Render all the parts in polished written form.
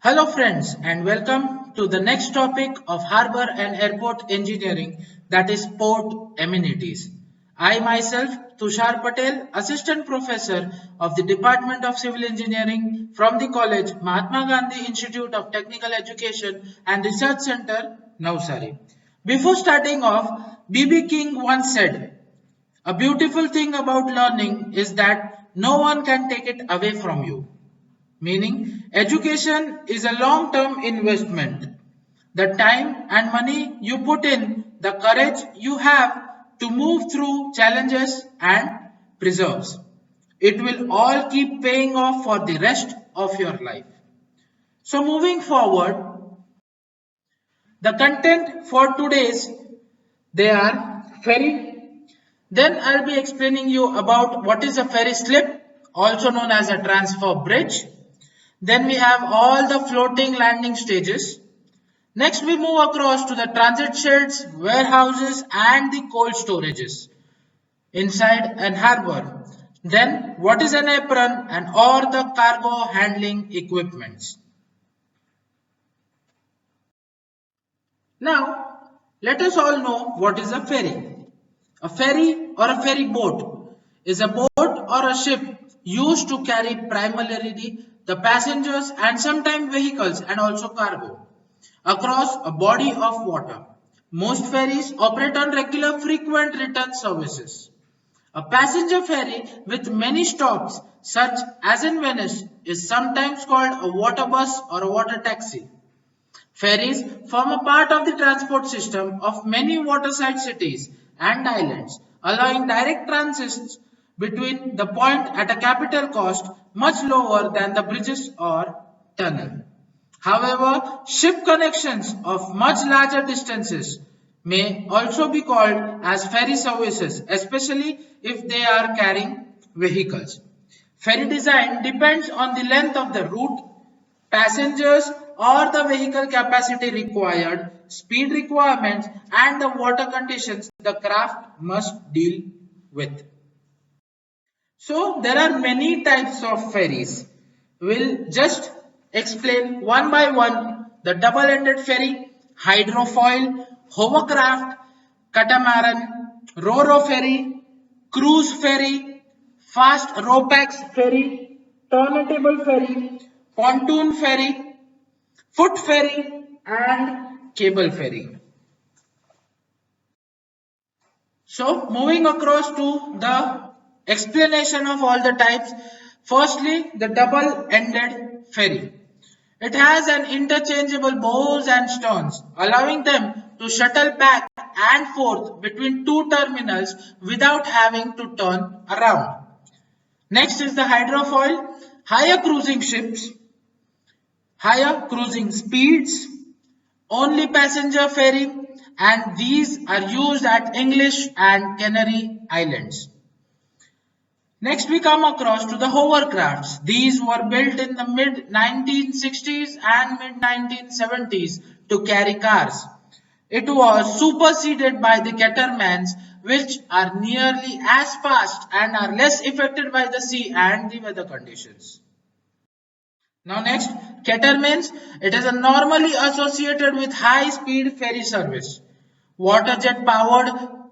Hello friends and welcome to the next topic of Harbour and Airport Engineering, that is port amenities. I myself, Tushar Patel, Assistant Professor of the Department of Civil Engineering from the college Mahatma Gandhi Institute of Technical Education and Research Center, Navsari. Before starting off, B.B. King once said, "A beautiful thing about learning is that no one can take it away from you." Meaning, education is a long term investment. The time and money you put in, the courage you have to move through challenges and preserves. It will all keep paying off for the rest of your life. So, moving forward, the content for today's they are ferry. Then I'll be explaining you about what is a ferry slip, also known as a transfer bridge. Then we have all the floating landing stages. Next we move across to the transit sheds, warehouses and the cold storages inside an harbor. Then what is an apron and all the cargo handling equipments. Now let us all know what is a ferry. A ferry or a ferry boat is a boat or a ship used to carry primarily the passengers and sometimes vehicles and also cargo across a body of water. Most ferries operate on regular frequent return services. A passenger ferry with many stops, such as in Venice, is sometimes called a water bus or a water taxi. Ferries form a part of the transport system of many waterside cities and islands, allowing direct transits between the point at a capital cost much lower than the bridges or tunnel. However, ship connections of much larger distances may also be called as ferry services, especially if they are carrying vehicles. Ferry design depends on the length of the route, passengers or the vehicle capacity required, speed requirements, and the water conditions the craft must deal with. So, there are many types of ferries. We'll just explain one by one the double-ended ferry, hydrofoil, hovercraft, catamaran, ro-ro ferry, cruise ferry, fast ropax ferry, turntable ferry, pontoon ferry, foot ferry, and cable ferry. So, moving across to the explanation of all the types. Firstly, the double-ended ferry. It has an interchangeable bows and sterns, allowing them to shuttle back and forth between two terminals without having to turn around. Next is the hydrofoil, higher cruising ships, higher cruising speeds, only passenger ferry, and these are used at English and Canary Islands. Next we come across to the hovercrafts. These were built in the mid 1960s and mid 1970s to carry cars. It was superseded by the catamaranes, which are nearly as fast and are less affected by the sea and the weather conditions. Now next, catamaranes. It is normally associated with high-speed ferry service. Water jet powered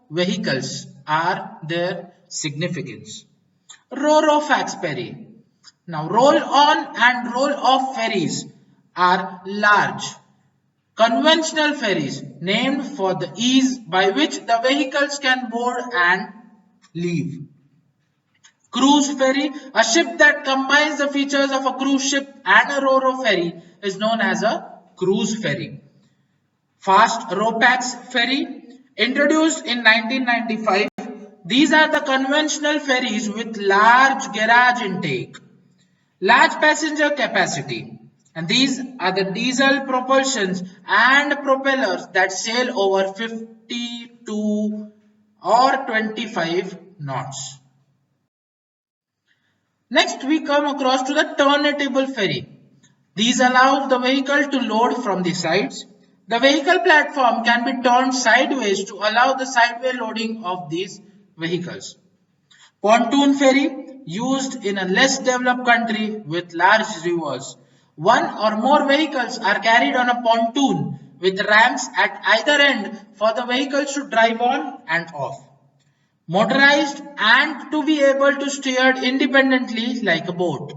vehicles are their significance. Ro-ro fax ferry. Now roll on and roll off ferries are large conventional ferries named for the ease by which the vehicles can board and leave. Cruise ferry, a ship that combines the features of a cruise ship and a ro-ro ferry, is known as a cruise ferry. Fast Ropax ferry, introduced in 1995. These are the conventional ferries with large garage intake, large passenger capacity, and these are the diesel propulsions and propellers that sail over 52 or 25 knots. Next, we come across to the turntable ferry. These allow the vehicle to load from the sides. The vehicle platform can be turned sideways to allow the sideway loading of these vehicles. Pontoon ferry, used in a less developed country with large rivers. One or more vehicles are carried on a pontoon with ramps at either end for the vehicles to drive on and off. Motorized and to be able to steer independently like a boat.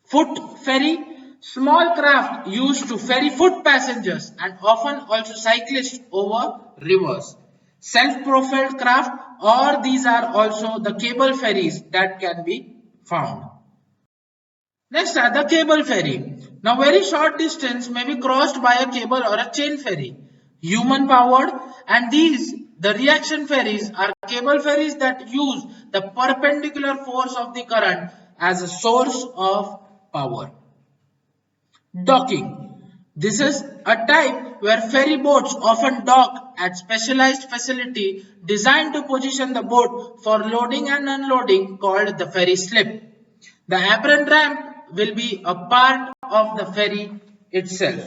Foot ferry, small craft used to ferry foot passengers and often also cyclists over rivers. Self-propelled craft, or these are also the cable ferries that can be found. Next are the cable ferry. Now very short distance may be crossed by a cable or a chain ferry. Human powered, and these the reaction ferries are cable ferries that use the perpendicular force of the current as a source of power. Docking. This is a type where ferry boats often dock at specialized facility designed to position the boat for loading and unloading called the ferry slip. The apron ramp will be a part of the ferry itself.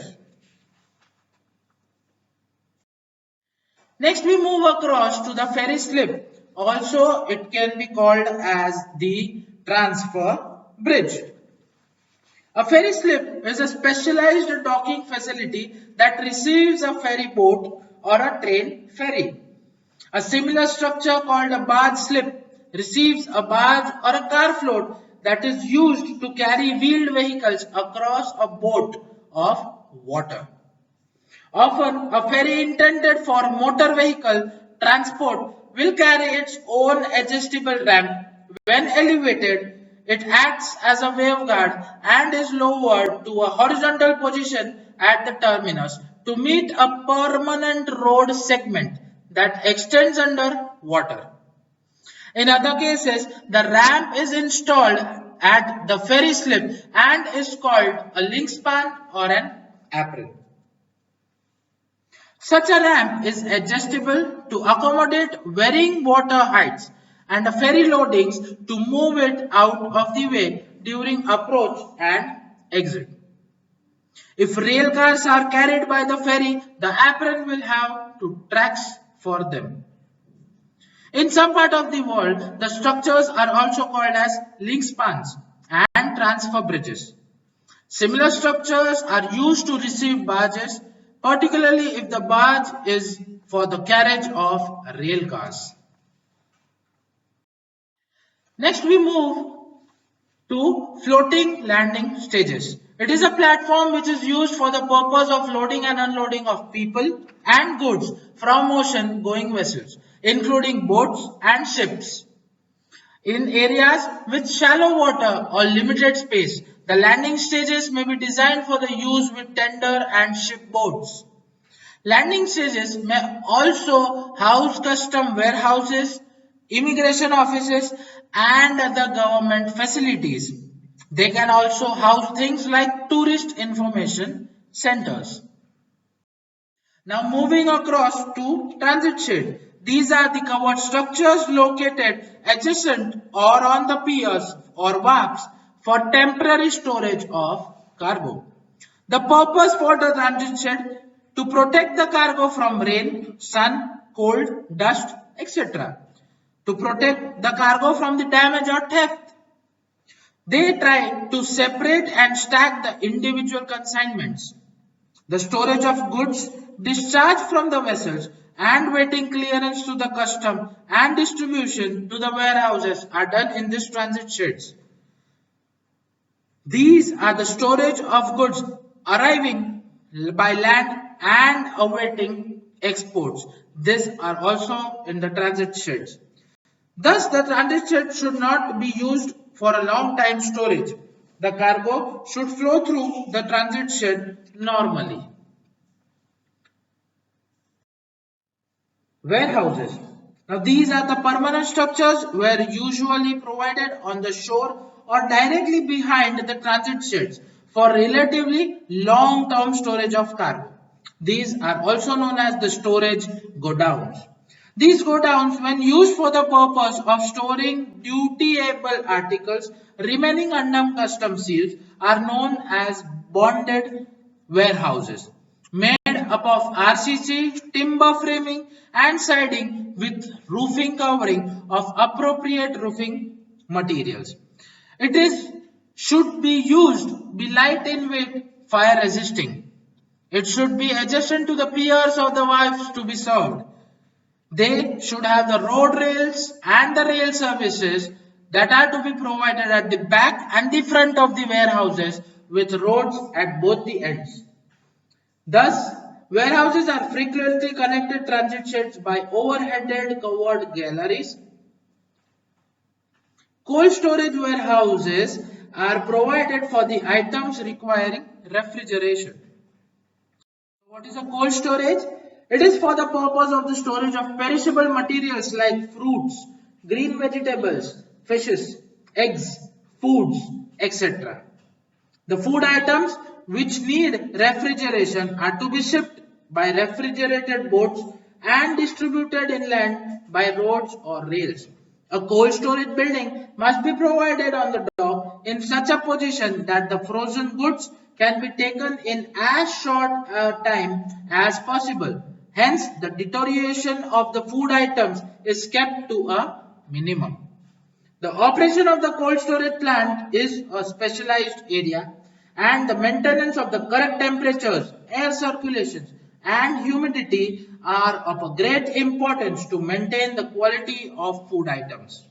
Next we move across to the ferry slip. Also it can be called as the transfer bridge. A ferry slip is a specialized docking facility that receives a ferry boat or a train ferry. A similar structure called a barge slip receives a barge or a car float that is used to carry wheeled vehicles across a boat of water. Often, a ferry intended for motor vehicle transport will carry its own adjustable ramp. When elevated, it acts as a waveguard and is lowered to a horizontal position at the terminus to meet a permanent road segment that extends under water. In other cases, the ramp is installed at the ferry slip and is called a link span or an apron. Such a ramp is adjustable to accommodate varying water heights and a ferry loadings to move it out of the way during approach and exit. If rail cars are carried by the ferry, the apron will have two tracks for them. In some part of the world, the structures are also called as link spans and transfer bridges. Similar structures are used to receive barges, particularly if the barge is for the carriage of rail cars. Next we move to floating landing stages. It is a platform which is used for the purpose of loading and unloading of people and goods from ocean going vessels, including boats and ships. In areas with shallow water or limited space, the landing stages may be designed for the use with tender and ship boats. Landing stages may also house custom warehouses, immigration offices, and other government facilities. They can also house things like tourist information centers. Now moving across to transit shed. These are the covered structures located adjacent or on the piers or wharves for temporary storage of cargo. The purpose for the transit shed to protect the cargo from rain, sun, cold, dust, etc. To protect the cargo from the damage or theft. They try to separate and stack the individual consignments. The storage of goods discharged from the vessels and waiting clearance to the custom and distribution to the warehouses are done in these transit sheds. These are the storage of goods arriving by land and awaiting exports. These are also in the transit sheds. Thus, the transit shed should not be used for a long time storage. The cargo should flow through the transit shed normally. Warehouses. Now these are the permanent structures where usually provided on the shore or directly behind the transit sheds for relatively long-term storage of cargo. These are also known as the storage godowns. These godowns, when used for the purpose of storing dutiable articles remaining under customs seals, are known as bonded warehouses, made up of RCC, timber framing and siding with roofing covering of appropriate roofing materials. It is should be used be light in weight, fire resisting. It should be adjacent to the piers of the valves to be served. They should have the road rails and the rail services that are to be provided at the back and the front of the warehouses with roads at both the ends. Thus, warehouses are frequently connected transit sheds by overheaded covered galleries. Cold storage warehouses are provided for the items requiring refrigeration. What is a cold storage? It is for the purpose of the storage of perishable materials like fruits, green vegetables, fishes, eggs, foods, etc. The food items which need refrigeration are to be shipped by refrigerated boats and distributed inland by roads or rails. A cold storage building must be provided on the dock in such a position that the frozen goods can be taken in as short a time as possible. Hence, the deterioration of the food items is kept to a minimum. The operation of the cold storage plant is a specialized area and the maintenance of the correct temperatures, air circulations and humidity are of a great importance to maintain the quality of food items.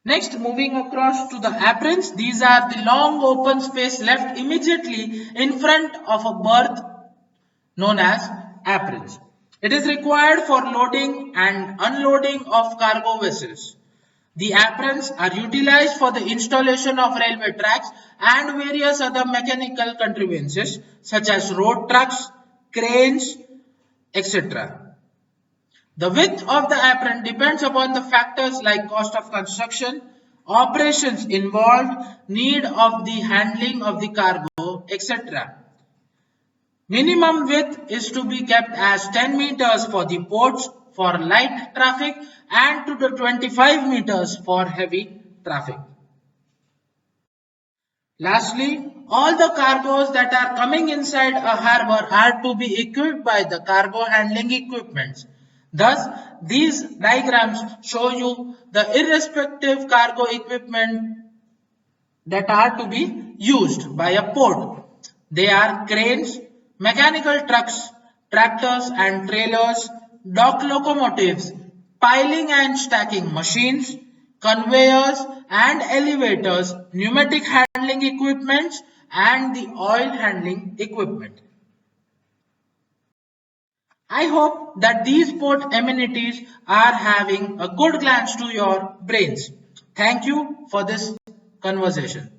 Next, moving across to the aprons, these are the long open space left immediately in front of a berth known as aprons. It is required for loading and unloading of cargo vessels. The aprons are utilized for the installation of railway tracks and various other mechanical contrivances such as road trucks, cranes, etc. The width of the apron depends upon the factors like cost of construction, operations involved, need of the handling of the cargo, etc. Minimum width is to be kept as 10 meters for the ports for light traffic and to the 25 meters for heavy traffic. Lastly, all the cargoes that are coming inside a harbor are to be equipped by the cargo handling equipments. Thus, these diagrams show you the irrespective cargo equipment that are to be used by a port. They are cranes, mechanical trucks, tractors and trailers, dock locomotives, piling and stacking machines, conveyors and elevators, pneumatic handling equipments and the oil handling equipment. I hope that these port amenities are having a good glance to your brains. Thank you for this conversation.